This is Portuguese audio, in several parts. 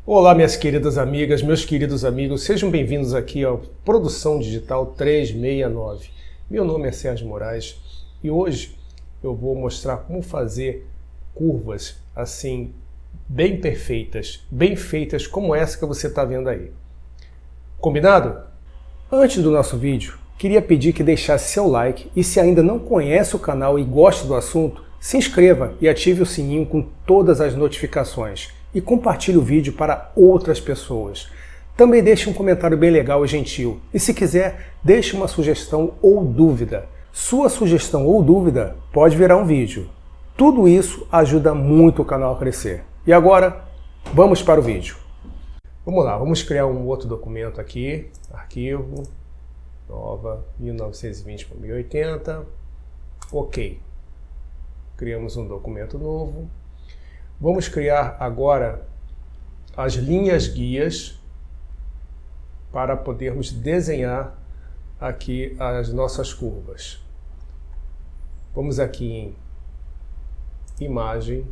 Olá, minhas queridas amigas, meus queridos amigos, sejam bem-vindos aqui ao Produção Digital 369. Meu nome é Sérgio Moraes e hoje eu vou mostrar como fazer curvas assim, bem perfeitas, bem feitas como essa que você está vendo aí. Combinado? Antes do nosso vídeo, queria pedir que deixasse seu like e se ainda não conhece o canal e gosta do assunto, se inscreva e ative o sininho com todas as notificações. E compartilhe o vídeo para outras pessoas. Também deixe um comentário bem legal e gentil. E se quiser, deixe uma sugestão ou dúvida. Sua sugestão ou dúvida pode virar um vídeo. Tudo isso ajuda muito o canal a crescer. E agora, vamos para o vídeo. Vamos lá, vamos criar um outro documento aqui. Arquivo, nova, 1920 por 1080. Ok. Criamos um documento novo. Vamos criar agora as linhas guias para podermos desenhar aqui as nossas curvas. Vamos aqui em Imagem,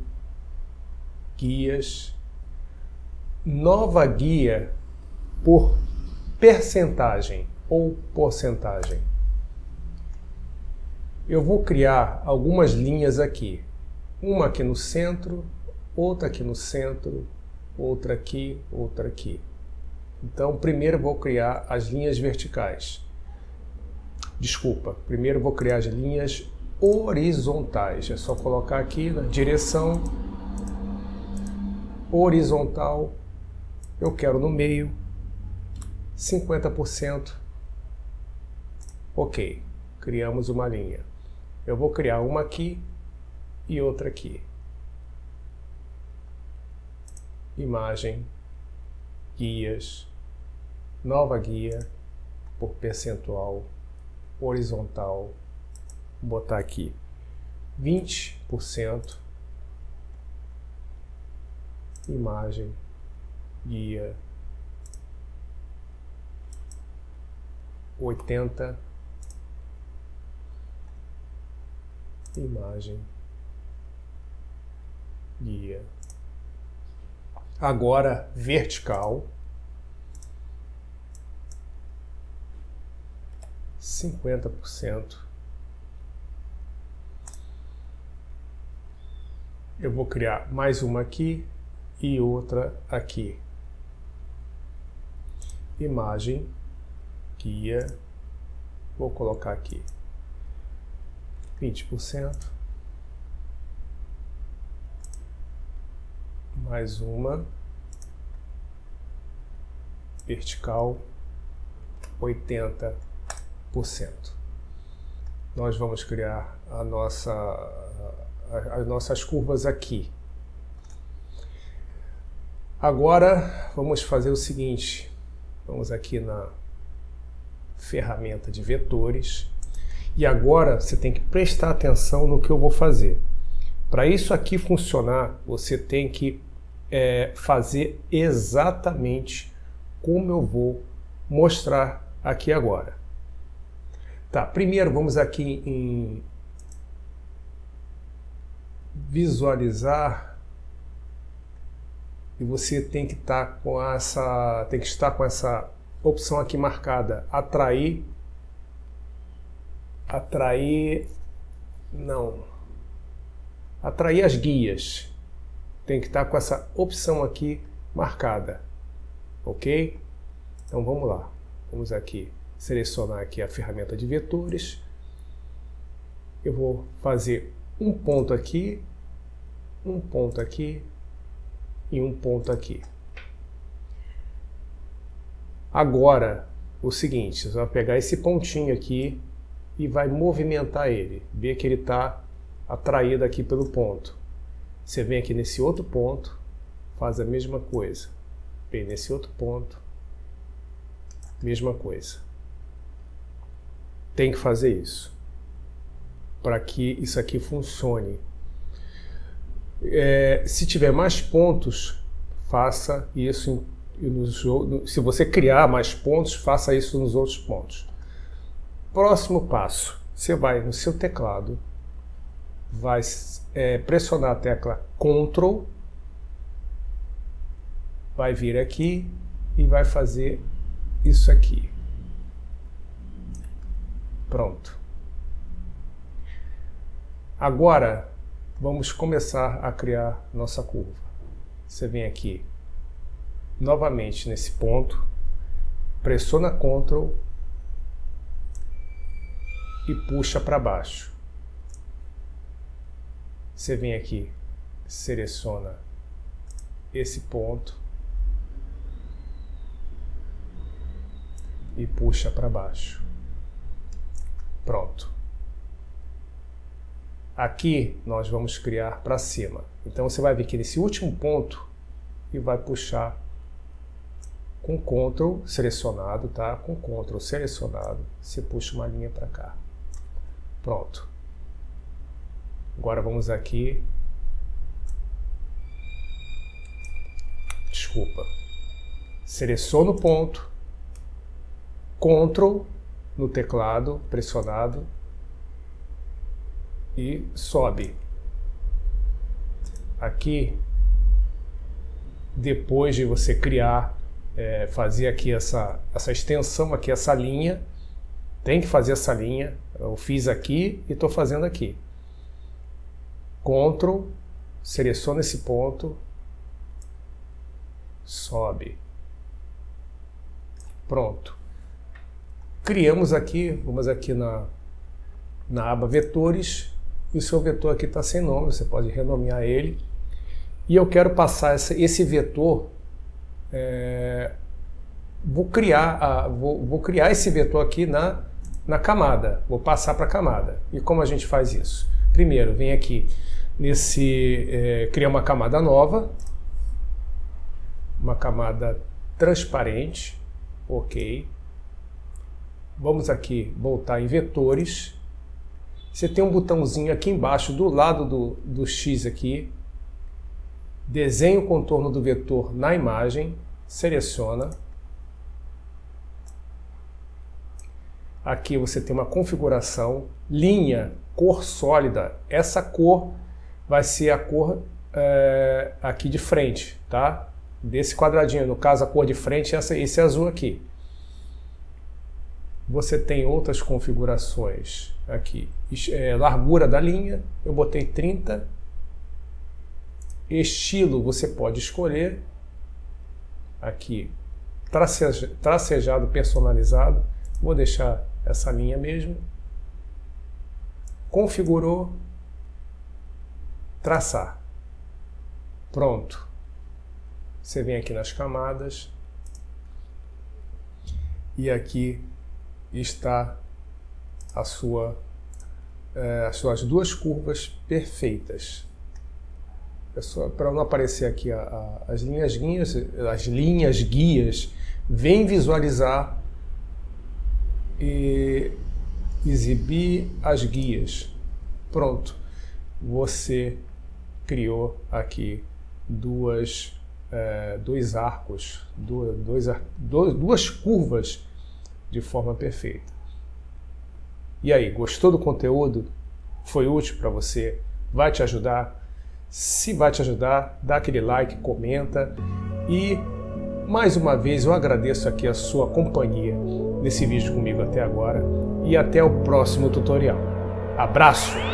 Guias, Nova guia por percentagem ou porcentagem. Eu vou criar algumas linhas aqui. Uma aqui no centro, outra aqui no centro, outra aqui, outra aqui. Então, primeiro vou criar as linhas verticais. Desculpa, primeiro vou criar as linhas horizontais. É só colocar aqui na direção horizontal. Eu quero no meio 50%. Ok, criamos uma linha. Eu vou criar uma aqui e outra aqui. Imagem, guias, nova guia por percentual, horizontal, vou botar aqui 20%, imagem, guia, 80%, imagem, guia. Agora vertical, 50%. Eu vou criar mais uma aqui e outra aqui. Imagem, guia, vou colocar aqui 20%. Mais uma, vertical, 80%. Nós vamos criar as nossas curvas aqui. Agora, vamos fazer o seguinte. Vamos aqui na ferramenta de vetores. E agora, você tem que prestar atenção no que eu vou fazer. Para isso aqui funcionar, você tem que fazer exatamente como eu vou mostrar aqui agora. Tá, primeiro vamos aqui em visualizar e você tem que estar com essa opção aqui marcada, atrair as guias. Tem que estar com essa opção aqui marcada, ok? Então vamos lá, vamos aqui selecionar aqui a ferramenta de vetores. Eu vou fazer um ponto aqui e um ponto aqui. Agora, o seguinte, você vai pegar esse pontinho aqui e vai movimentar ele, ver que ele está atraído aqui pelo ponto. Você vem aqui nesse outro ponto, faz a mesma coisa. Vem nesse outro ponto, mesma coisa. Tem que fazer isso para que isso aqui funcione. Se tiver mais pontos, faça isso. Se você criar mais pontos, faça isso nos outros pontos. Próximo passo, você vai no seu teclado, vai pressionar a tecla Ctrl, vai vir aqui e vai fazer isso aqui. Pronto. Agora, vamos começar a criar nossa curva. Você vem aqui, novamente nesse ponto, pressiona Ctrl e puxa para baixo. Você vem aqui, seleciona esse ponto e puxa para baixo. Pronto. Aqui nós vamos criar para cima. Então você vai vir aqui nesse último ponto e vai puxar com Ctrl selecionado, tá? Com Ctrl selecionado, você puxa uma linha para cá. Pronto. Agora vamos aqui. Desculpa. Seleciono o ponto. Ctrl no teclado pressionado e sobe. Aqui, depois de você criar, fazer aqui essa extensão aqui, essa linha, tem que fazer essa linha. Eu fiz aqui e estou fazendo aqui. Ctrl, seleciona esse ponto, sobe. Pronto. Criamos aqui, vamos aqui na aba vetores, e o seu vetor aqui está sem nome, você pode renomear ele. E eu quero passar esse vetor, vou criar esse vetor aqui na camada, vou passar para a camada. E como a gente faz isso? Primeiro, vem aqui criar uma camada nova, uma camada transparente, ok. Vamos aqui voltar em vetores. Você tem um botãozinho aqui embaixo, do lado do X aqui. Desenhe o contorno do vetor na imagem, seleciona. Aqui você tem uma configuração, linha, cor sólida. Essa cor vai ser a cor aqui de frente, tá? Desse quadradinho, no caso a cor de frente é esse azul aqui. Você tem outras configurações aqui. Largura da linha, eu botei 30. Estilo você pode escolher. Aqui, tracejado personalizado. Vou deixar essa linha mesmo. Configurou. Traçar. Pronto. Você vem aqui nas camadas. E aqui está as suas duas curvas perfeitas. Para não aparecer aqui as linhas guias, vem visualizar e exibir as guias. Pronto, você criou aqui dois arcos, duas curvas de forma perfeita. E aí, gostou do conteúdo? Foi útil para você? Vai te ajudar? Se vai te ajudar, dá aquele like, comenta. E, mais uma vez, eu agradeço aqui a sua companhia nesse vídeo comigo até agora. E até o próximo tutorial. Abraço!